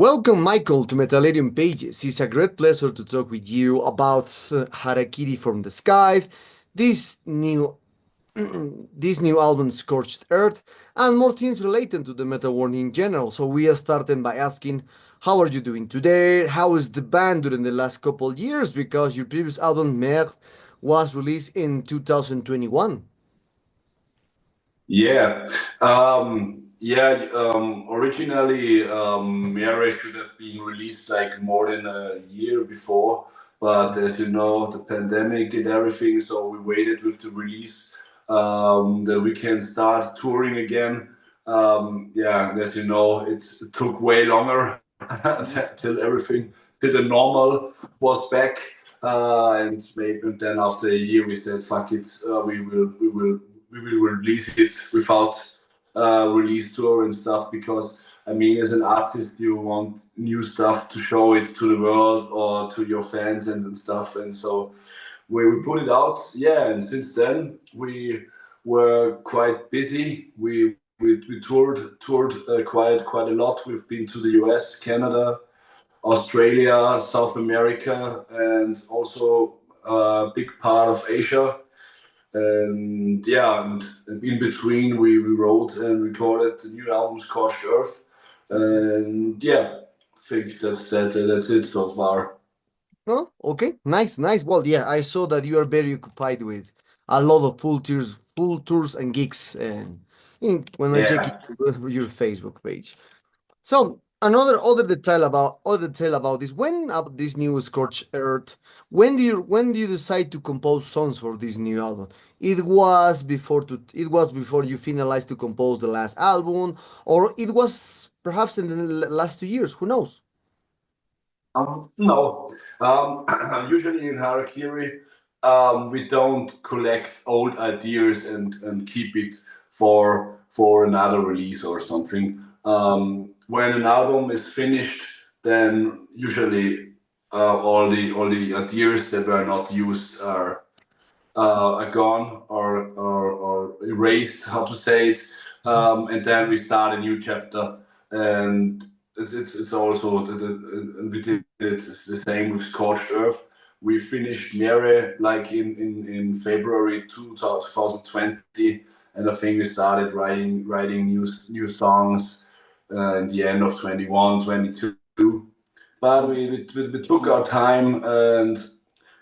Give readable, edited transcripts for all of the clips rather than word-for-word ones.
Welcome, Michael, to Metallarium Pages. It's a great pleasure to talk with you about Harakiri from the Sky, this new this new album, Scorched Earth, and more things related to the metal world in general. So we are starting by asking, how are you doing today? How is the band during the last couple of years? Because your previous album, Mer, was released in 2021. Yeah, Originally, Mary should have been released like more than a year before, but as you know, the pandemic and everything, so we waited with the release that we can start touring again. As you know, it took way longer till everything, till the normal was back. And maybe then after a year, we said, "Fuck it, we will release it without release tour and stuff." Because I mean, as an artist, you want new stuff to show it to the world or to your fans and stuff. And so we put it out, yeah. And since then, we were quite busy. We toured quite a lot. We've been to the US, Canada, Australia, South America, and also a big part of Asia. And in between, we wrote and recorded the new album Scorched Earth. And yeah, I think that's it so far. Oh, okay, nice, nice. Well, yeah, I saw that you are very occupied with a lot of full tours and gigs, when I check Yeah. your Facebook page. So another other detail about this, when about this new Scorched Earth, when do you decide to compose songs for this new album? It was before you finalized to compose the last album, or it was perhaps in the last 2 years. Who knows? No. Usually in Harakiri, we don't collect old ideas and keep it for another release or something. When an album is finished, then usually all the ideas that were not used are gone or erased, how to say it, and then we start a new chapter. And it's also and we did it the same with Scorched Earth. We finished Mere like in February 2020, and I think we started writing new songs in the end of 21, 22. But we took our time, and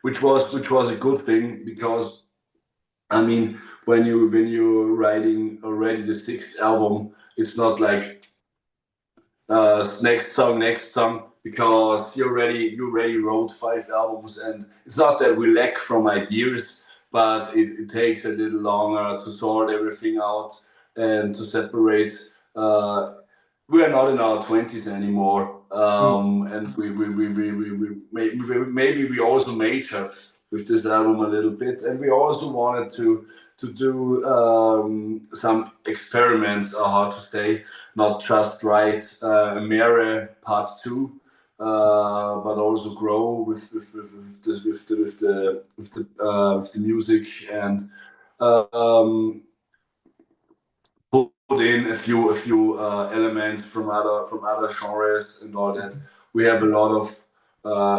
which was a good thing. Because I mean, when you're writing already the sixth album, it's not like next song, because you already wrote five albums. And it's not that we lack from ideas, but it takes a little longer to sort everything out and to separate. Uh, we are not in our 20s anymore, and maybe we also majored with this album a little bit, and we also wanted to do some experiments, or how to say, not just write Mere Part Two, but also grow with the music, and um, put in a few elements from other genres and all that. We have a lot of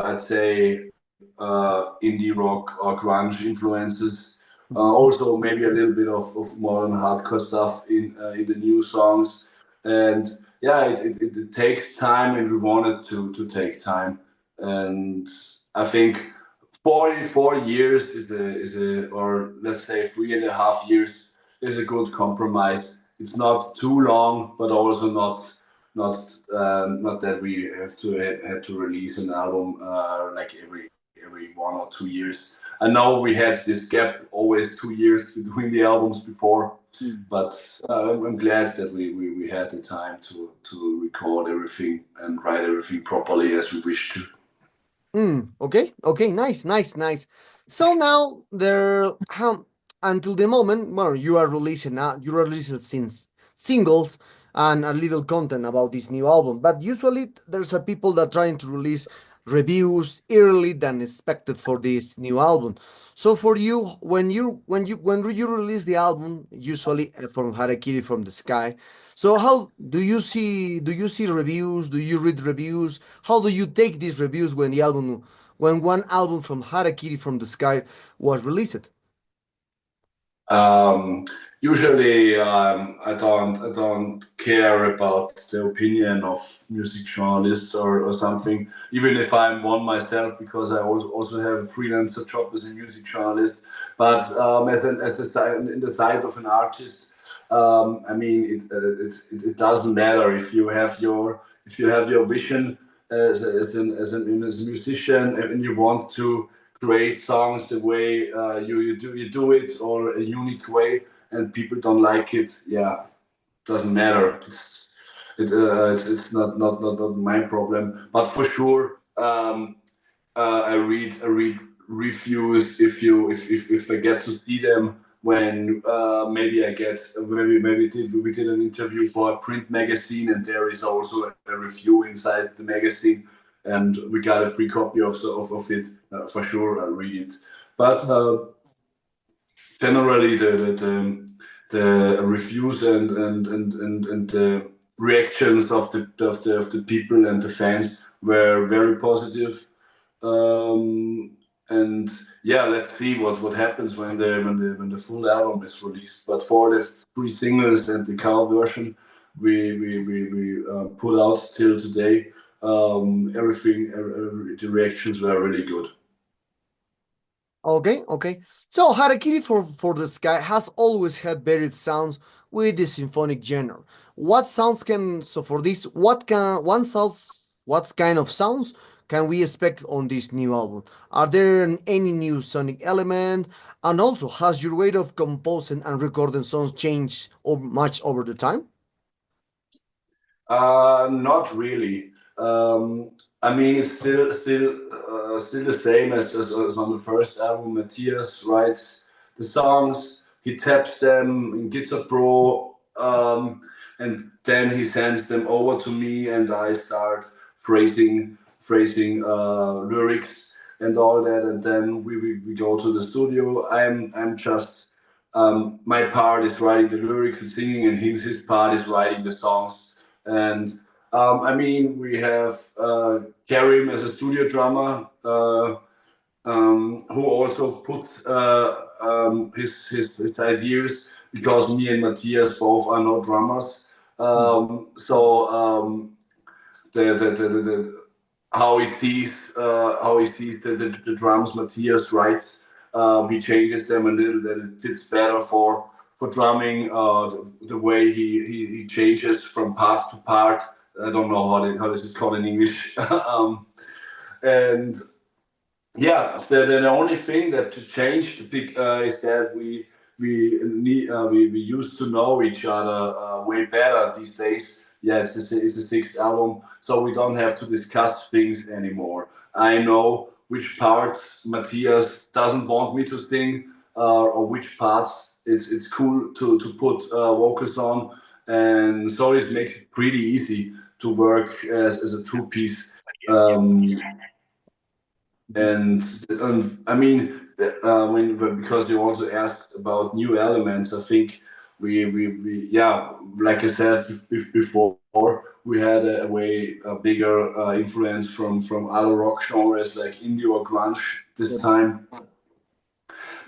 I'd say indie rock or grunge influences. Also, maybe a little bit of modern hardcore stuff in the new songs. And yeah, it takes time, and we wanted to take time. And I think 44 years or let's say 3.5 years is a good compromise. It's not too long, but also not that we have to release an album like every 1 or 2 years. I know we had this gap, always 2 years between the albums before, Mm. but I'm glad that we had the time to record everything and write everything properly as we wish to. Okay, okay, nice, nice, nice. So now there, until the moment, well, you are releasing since singles and a little content about this new album. But usually there's a people that trying to release reviews early than expected for this new album. So for you, when you release the album, usually from Harakiri from the Sky, so how do you see reviews? Do you read reviews? How do you take these reviews when one album from Harakiri from the Sky was released? Um, Usually, I don't care about the opinion of music journalists or something. Even if I'm one myself, because I also have a freelancer job as a music journalist. But in the side of an artist, I mean, it doesn't matter if you have your vision as a musician and you want to create songs the way you do it or a unique way and people don't like it, yeah, doesn't matter. It's not my problem, but for sure, I read reviews if I get to see them when maybe we did an interview for a print magazine and there is also a review inside the magazine and we got a free copy of it. For sure I'll read it, but generally the reviews and the reactions of the people and the fans were very positive. And yeah, let's see what happens when the full album is released. But for the three singles and the cover version we put out till today, the reactions were really good. Okay, okay. So Harakiri for the Sky has always had varied sounds with the symphonic genre. What sounds can so for this what kind of sounds can we expect on this new album? Are there any new sonic element? And also, has your way of composing and recording songs changed much over the time? Not really. I mean, it's still the same as on the first album. Matthias writes the songs, he taps them in Guitar Pro, and then he sends them over to me, and I start phrasing lyrics and all that, and then we go to the studio. I'm just my part is writing the lyrics and singing, and his part is writing the songs. And I mean, we have Karim as a studio drummer, who also put his ideas because me and Matthias both are no drummers. So the how he sees the drums Matthias writes, he changes them a little that it fits better for drumming. The way he changes from part to part. I don't know how this is called in English. And yeah, the only thing that to change is that we used to know each other way better these days. Yeah, it's the sixth album, so we don't have to discuss things anymore. I know which parts Matthias doesn't want me to sing, or which parts it's cool to put vocals on, and so it makes it pretty easy to work as a two piece. Um, and I mean, because you also asked about new elements, I think we yeah, like I said before, we had a way bigger influence from other rock genres like indie or grunge this time.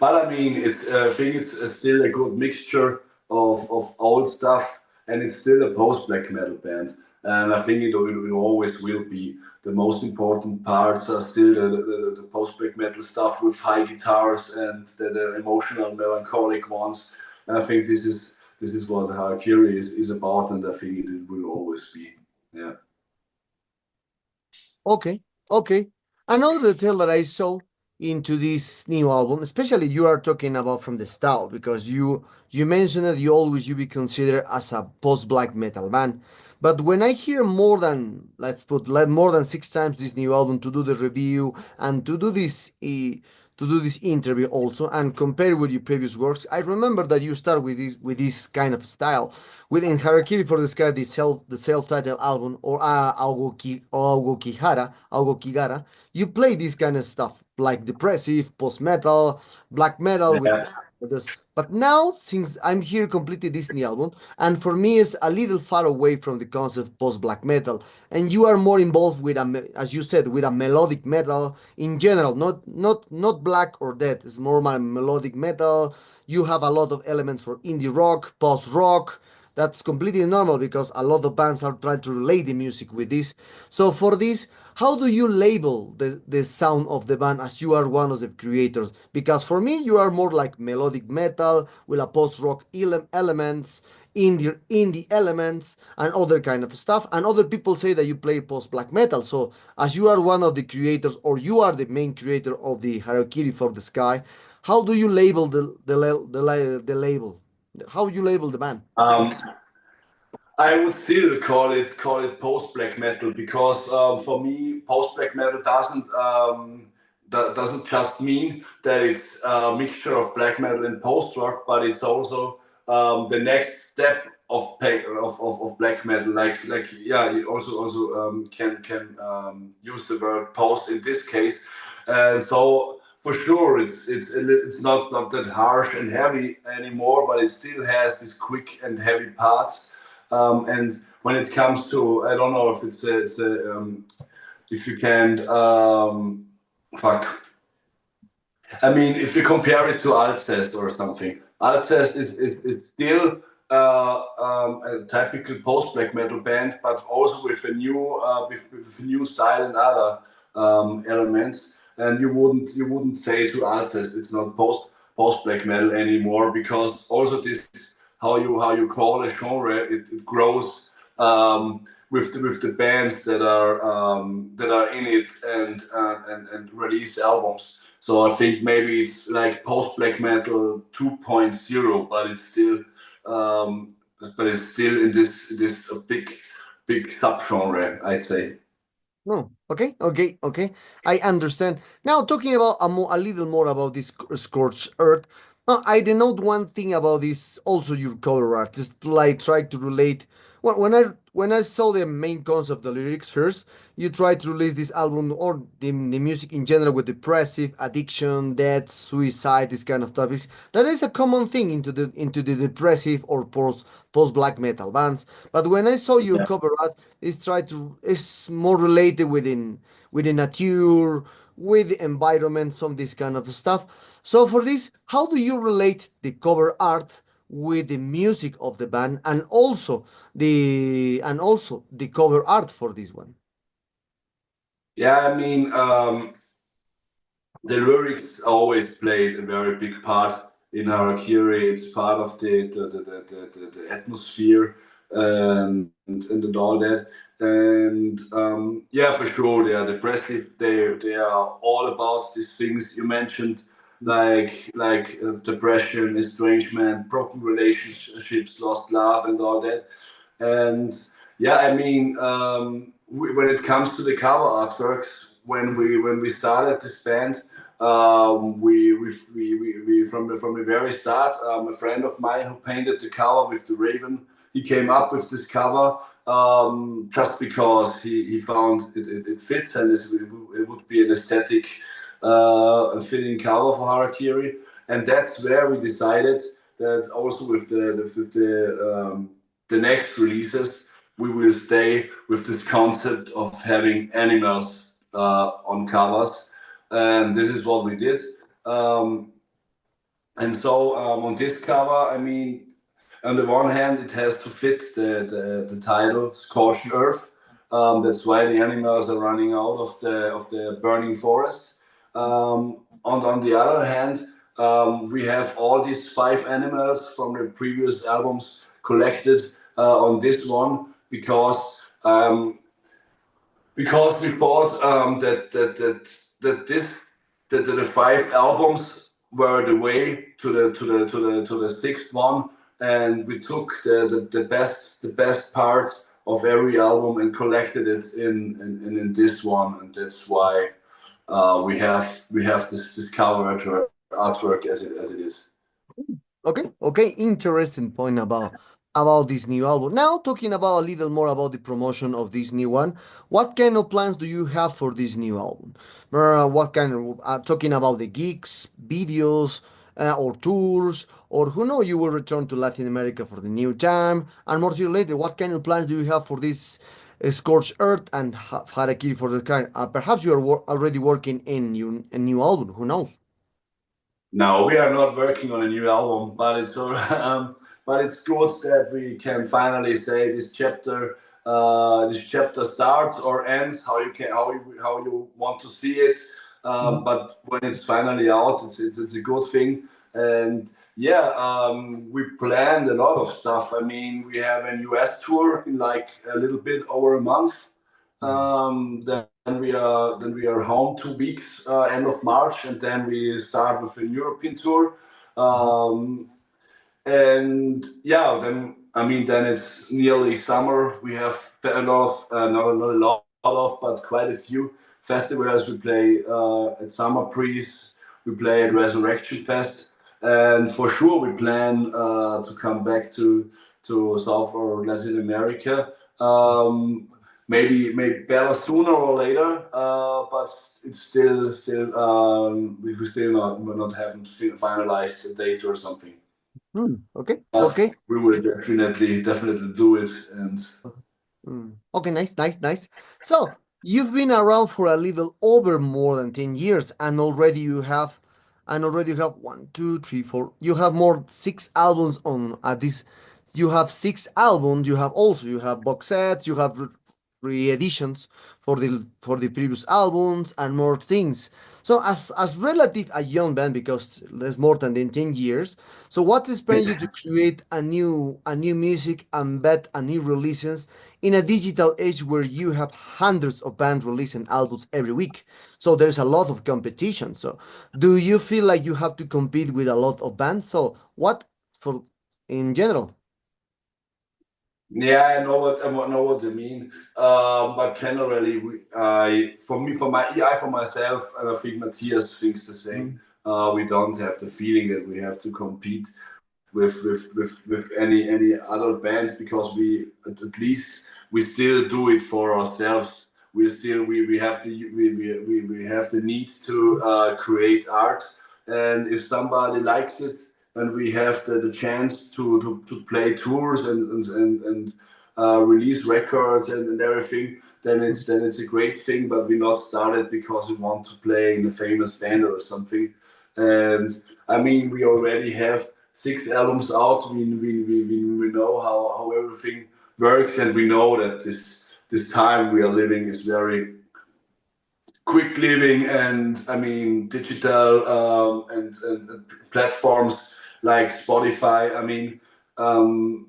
But I mean, I think it's still a good mixture of old stuff, and it's still a post black metal band. And I think it always will be. The most important parts are still the post black metal stuff with high guitars and the emotional, melancholic ones. And I think this is what Harakiri is about, and I think it will always be. Yeah. Okay, okay. Another detail that I saw into this new album, especially you are talking about from the style, because you mentioned that you be considered as a post black metal band. But when I hear more than more than six times this new album to do the review and to do to do this interview also and compare with your previous works. I remember that you start with this kind of style. Within Harakiri for the Sky, the self-titled album, or Augo Kigara, you play this kind of stuff like depressive, post-metal, black metal with Yeah. this. But now, since I'm here completely Disney album, and for me it's a little far away from the concept post-black metal, and you are more involved with as you said, with a melodic metal in general, not black or dead. It's more my melodic metal. You have a lot of elements for indie rock, post rock. That's completely normal because a lot of bands are trying to relate the music with this. So for this, how do you label the sound of the band as you are one of the creators? Because for me, you are more like melodic metal with a post-rock elements, indie elements, and other kind of stuff. And other people say that you play post-black metal. So as you are one of the creators, or you are the main creator of the Harakiri for the Sky, how do you label the label? How you label the band? Um, I would still call it post black metal because for me post black metal doesn't just mean that it's a mixture of black metal and post rock, but it's also the next step of black metal. Like yeah, you also can use the word post in this case, and so for sure it's not that harsh and heavy anymore, but it still has these quick and heavy parts. And when it comes to, I don't know if if you can, fuck. I mean, if you compare it to Alcest or something, Alcest is still a typical post black metal band, but also with a new with a new style and other elements. And you wouldn't say to Alcest it's not post black metal anymore because also this how you call a genre it grows with the bands that are in it and release albums. So I think maybe it's like post black metal 2.0, but it's still in this big subgenre, I'd say. No. Okay, okay, okay. I understand. Now, talking about a little more about this scorched earth. I denote one thing about this. Also, your cover art. Just like try to relate. When I saw the main concept, the lyrics first, you try to release this album or the music in general with depressive, addiction, death, suicide, this kind of topics. That is a common thing into the depressive or post black metal bands. But when I saw your Yeah. cover art, it's more related within nature, with the environment, some this kind of stuff. So for this, how do you relate the cover art with the music of the band and also the cover art for this one? Yeah, I mean, the lyrics always played a very big part in Harakiri. It's part of the atmosphere and all that. And yeah, for sure, they are depressive. They are all about these things you mentioned, like depression, estrangement, broken relationships, lost love, and all that. And yeah, I mean, when it comes to the cover artworks, when we started this band, we from the very start, a friend of mine who painted the cover with the raven, he came up with this cover just because he found it fits and it would be an aesthetic fitting cover for Harakiri, and that's where we decided that also with the next releases, we will stay with this concept of having animals on covers, and this is what we did. Um, and so on this cover, I mean, on the one hand, it has to fit the title "Scorched Earth." That's why the animals are running out of the burning forest. On the other hand, we have all these five animals from the previous albums collected on this one because we thought that the five albums were the way to the sixth one, and we took the best parts of every album and collected it in this one, and that's why we have this cover artwork as it is. Okay, okay, interesting point about this new album. Now talking about a little more about the promotion of this new one. What kind of plans do you have for this new album? What kind of talking about the gigs, videos, or tours, or who know you will return to Latin America for the new time? And more later, what kind of plans do you have for this Scorched Earth and Harakiri for the kind? Perhaps you are already working in a new album. Who knows? No, we are not working on a new album, but but it's good that we can finally say this chapter starts or ends how you want to see it. But when it's finally out, it's a good thing. And yeah, we planned a lot of stuff. I mean, we have an US tour in like a little bit over a month. Then we are home 2 weeks, end of March, and then we start with a European tour. Um, and yeah, then I mean, then it's nearly summer. We have a lot of not a lot of, but quite a few festivals. We play at Summer Breeze. We play at Resurrection Fest, and for sure we plan to come back to South or Latin America. Maybe better sooner or later, but it's still we still not we not haven't finalized a date or something. Okay, But okay. we will definitely do it. And Okay, nice, nice, nice. So you've been around for a little over more than 10 years, and already you have one, two, three, four. You have more 6 albums on at this. You have 6 albums. You have box sets. You have re-editions for the previous albums and more things. So as relative a young band because less more than 10 years. So what inspired you to create a new music and bet a new releases in a digital age where you have hundreds of bands releasing albums every week? So there's a lot of competition. So do you feel like you have to compete with a lot of bands? So what for in general? yeah, I know what you mean. But generally, for myself, and I think Matthias thinks the same. We don't have the feeling that we have to compete with any other bands because we at least we still do it for ourselves. We have we have the need to create art, and if somebody likes it, and we have the chance to play tours and release records and everything, then it's a great thing. But we not started because we want to play in a famous band or something. And I mean, we already have 6 albums out. We know how everything works, and we know that this time we are living is very quick living, and I mean digital and platforms like Spotify. I mean, um,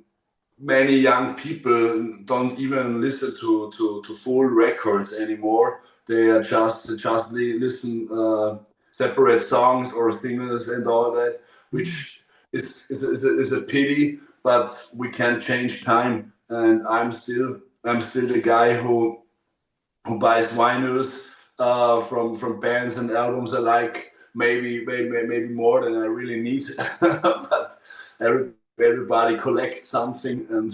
many young people don't even listen to full records anymore. They are just listen separate songs or singles and all that, which is a pity. But we can change time, and I'm still the guy who buys vinyls from bands and albums I like, maybe more than I really need. But everybody collects something, and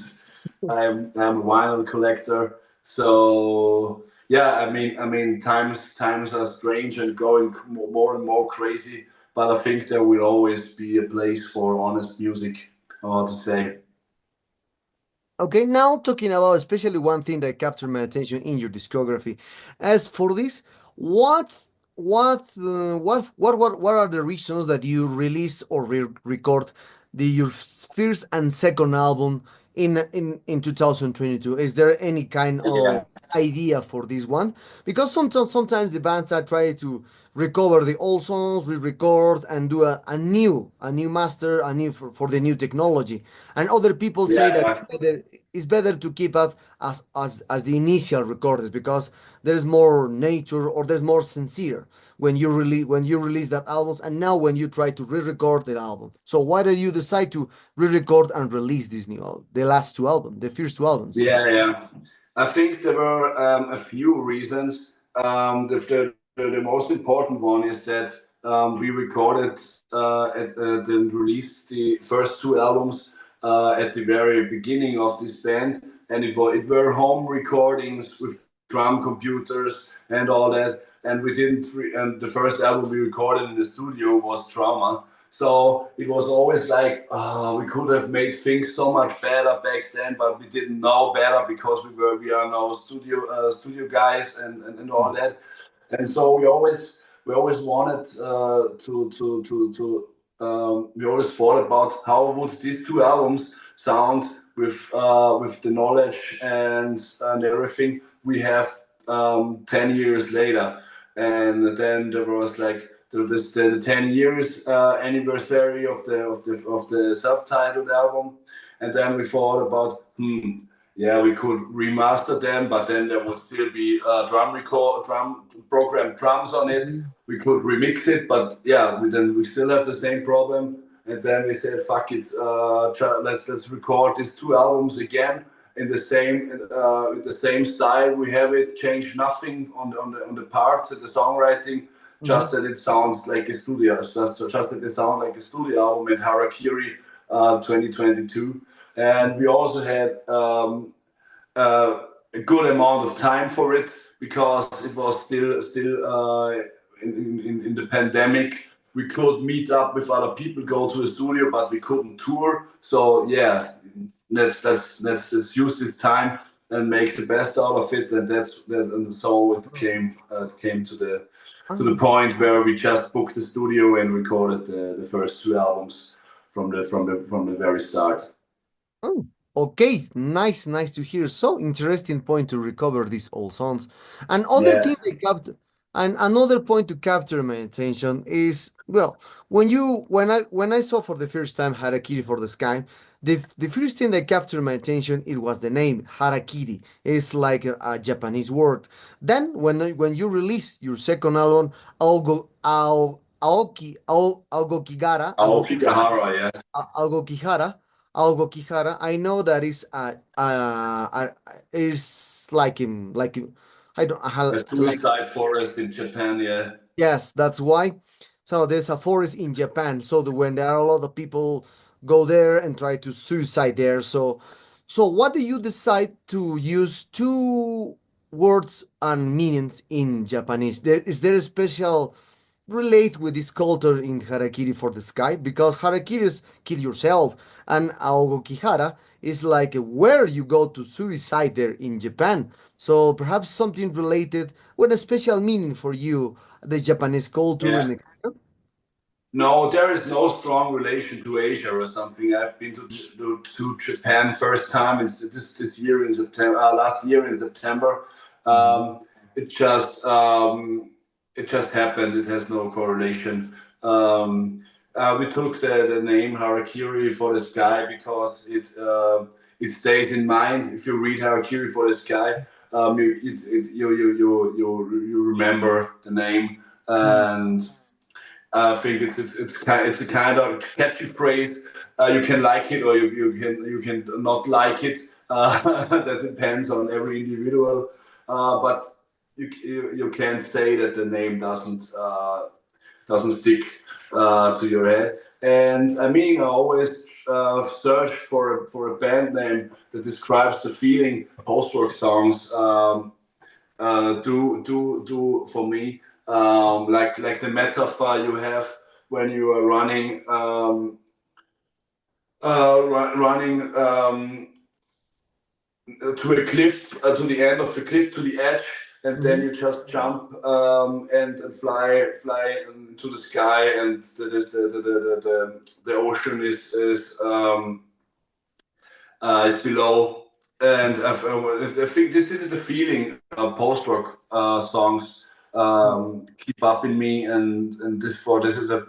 I'm a vinyl collector. So yeah, I mean times are strange and going more and more crazy. But I think there will always be a place for honest music. I want to say. Okay, now talking about especially one thing that captured my attention in your discography. As for this, what what are the reasons that you release or record your first and second album in 2022? Is there any kind of Yeah. idea for this one? Because sometimes the bands are trying to recover the old songs, re-record, and do a new master, a new for the new technology. And other people say that Yeah. it's better to keep it as the initial recordings because there's more nature or there's more sincere when you release that album and now when you try to re-record the album. So why did you decide to re-record and release this new album, the last 2 albums, the first 2 albums? Yeah, yeah. I think there were a few reasons. The the most important one is that we recorded and released the first two albums at the very beginning of this band, and it were home recordings with drum computers and all that. And we didn't. And the first album we recorded in the studio was Trauma. So it was always like, we could have made things so much better back then, but we didn't know better because we are now studio guys and all that. And so we always wanted we always thought about how would these two albums sound with the knowledge and everything we have 10 years later. And then there was like the 10 years anniversary of the self-titled album. And then we thought about, yeah, we could remaster them, but then there would still be drum program drums on it. Mhm. We could remix it, but yeah, we still have the same problem. And then we said, fuck it, let's record these two albums again in the same style. We have it, change nothing on the parts and the songwriting, just Mhm. that it sounds like a studio, just that it sounds like a studio album in Harakiri 2022. And we also had a good amount of time for it because it was still in the pandemic. We could meet up with other people, go to a studio, but we couldn't tour. So yeah, let's use this time and make the best out of it. And and so it came to the Oh. point where we just booked the studio and recorded the first two albums from the very start. Oh, okay, nice, nice to hear. So interesting point to recover these old songs. And other Yeah. thing they capture, and another point to capture my attention is, well, when I saw for the first time Harakiri for the Sky, the first thing that captured my attention it was the name Harakiri. It's like a Japanese word. Then when you release your second album, Algo Kigara, Aoki Kahara, yeah. Algo Quijara, Algo Quijara. I know that is I don't A like suicide forest in Japan, yeah. yes, that's why. So there's a forest in Japan. So when there are a lot of people go there and try to suicide there. So what do you decide to use two words and meanings in Japanese? There a special relate with this culture in Harakiri for the Sky? Because Harakiri is kill yourself, and Aogokihara is like where you go to suicide there in Japan. So perhaps something related with a special meaning for you, the Japanese culture Yeah. and No, there is no strong relation to Asia or something. I've been to Japan first time this year in September, last year in September. Um, it just um, it just happened. It has no correlation. We took the name Harakiri for the sky because it stays in mind. If you read Harakiri for the sky, you remember the name. And I think it's a kind of catchy phrase. You can like it or you can not like it. That depends on every individual. But you can't say that the name doesn't stick to your head. And I mean, I always search for a band name that describes the feeling post-rock songs do for me. Like the metaphor you have when you are running running to a cliff, to the end of the cliff, to the edge, and then Mhm. you just jump and fly to the sky, and the ocean is below. And I think this is the feeling post rock songs keep up in me, and this is a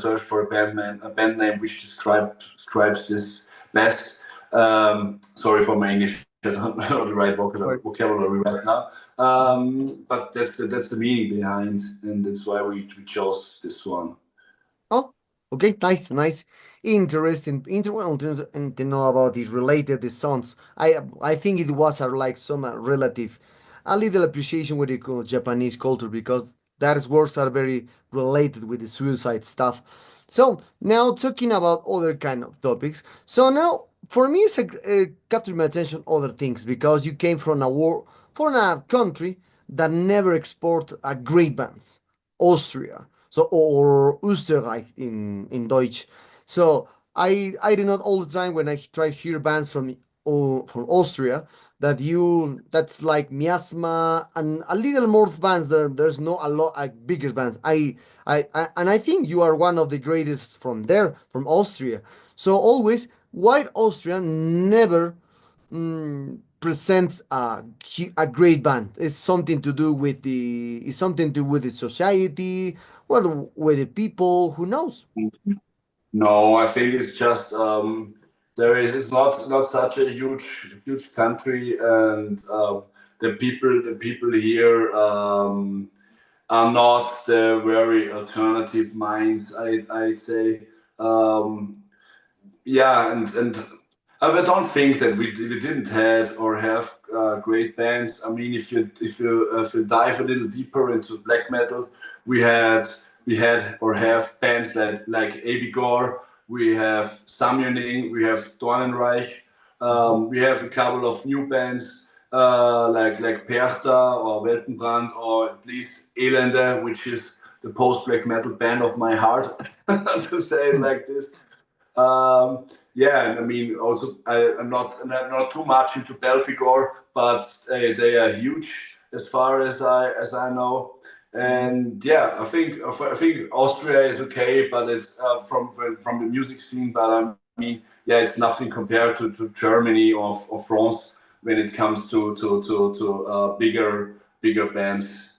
search for a band name which describes this best. Sorry for my English, I don't know the right vocabulary right now. But that's the meaning behind, and that's why we chose this one. Oh, okay, nice, nice, interesting to know about these related the songs. I think it was like some relative. a little appreciation with the Japanese culture because that words are very related with the suicide stuff. So now talking about other kind of topics. So now for me, it's captured my attention other things because you came from a war from a country that never export a great bands, Austria, so or Österreich in Deutsch. So I do not all the time when I try to hear bands from Austria that's like miasma and a little more bands there's no a lot like bigger bands and I think you are one of the greatest from there from Austria. So always white Austria never presents a great band. It's something to do with the society, well, with the people. Who knows? No, I think it's just there is. It's not such a huge country, and the people here are not the very alternative minds. I'd say. Um, yeah, and I don't think that we didn't had or have great bands. I mean, if you dive a little deeper into black metal, we had we had or have bands like Abigor, we have Samyoning, we have Dornenreich, we have a couple of new bands like Perchta or Weltenbrand or at least Elende, which is the post black metal band of my heart, to say it like this. Um, yeah, and I mean, also I'm not too much into Belfigor, but they are huge as far as I know. And yeah, I think Austria is okay, but it's from the music scene. But I mean, yeah, it's nothing compared to Germany or France when it comes to bigger bands.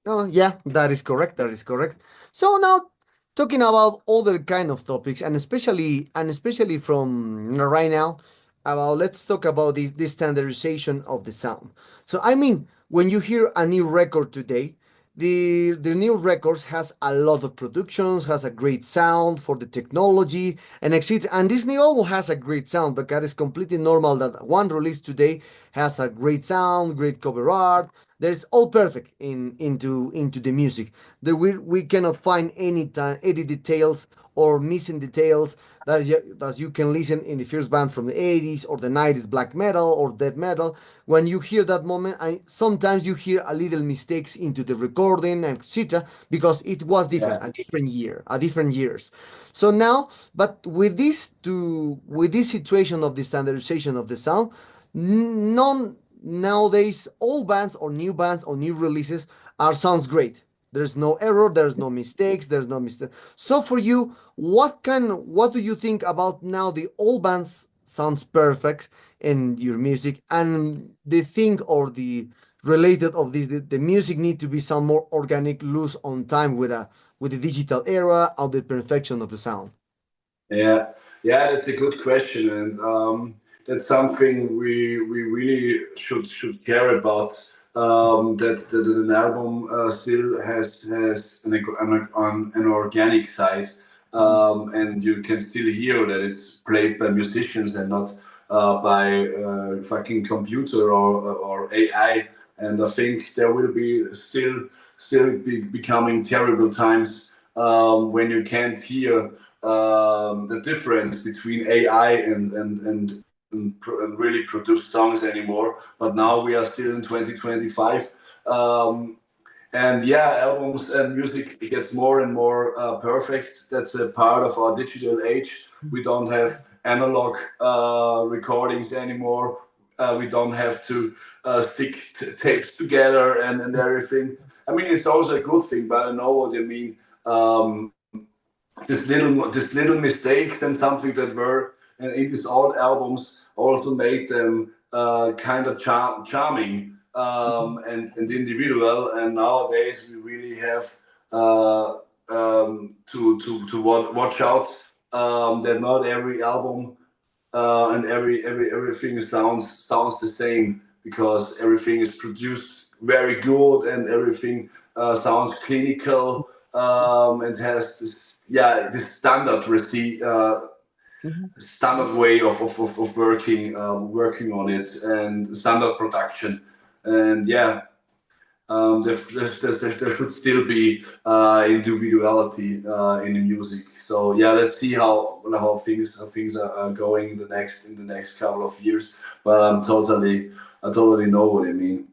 Oh, yeah, that is correct. That is correct. So now talking about other kind of topics, and especially from right now, about let's talk about this standardization of the sound. So I mean, when you hear a new record today, the new records has a lot of productions, has a great sound for the technology, and etc. And this new album has a great sound, but that is completely normal that one release today has a great sound, great cover art, there's all perfect into the music. There we cannot find any details or missing details that you can listen in the first band from the 80s or the 90s black metal or death metal. When you hear that moment, sometimes you hear a little mistakes into the recording and etc. because it was different, Yeah. a different years. So now, but with this situation of the standardization of the sound, none nowadays all bands or new bands or new releases are sounds great. There's no error, there's no mistakes, there's no mistake. So for you, what do you think about now the old bands sounds perfect in your music and the thing or the related of this the music need to be some more organic loose on time with the digital era of the perfection of the sound. Yeah, yeah, that's a good question, and that's something we really should care about. That an album still has an organic side, and you can still hear that it's played by musicians and not by fucking computer or AI. And I think there will be still be becoming terrible times when you can't hear the difference between AI and really produce songs anymore. But now we are still in 2025. And yeah, albums and music gets more and more perfect. That's a part of our digital age. We don't have analog recordings anymore. We don't have to stick tapes together and everything. I mean, it's also a good thing, but I know what you mean. This little mistake, then something that were in these old albums also made them kind of charming and individual. And nowadays we really have to watch out that not every album and everything sounds the same, because everything is produced very good and everything sounds clinical and has this standard way of working on it and standard production. and yeah, there should still be individuality in the music. So yeah, let's see how things are going in the next couple of years. But I totally know what I mean.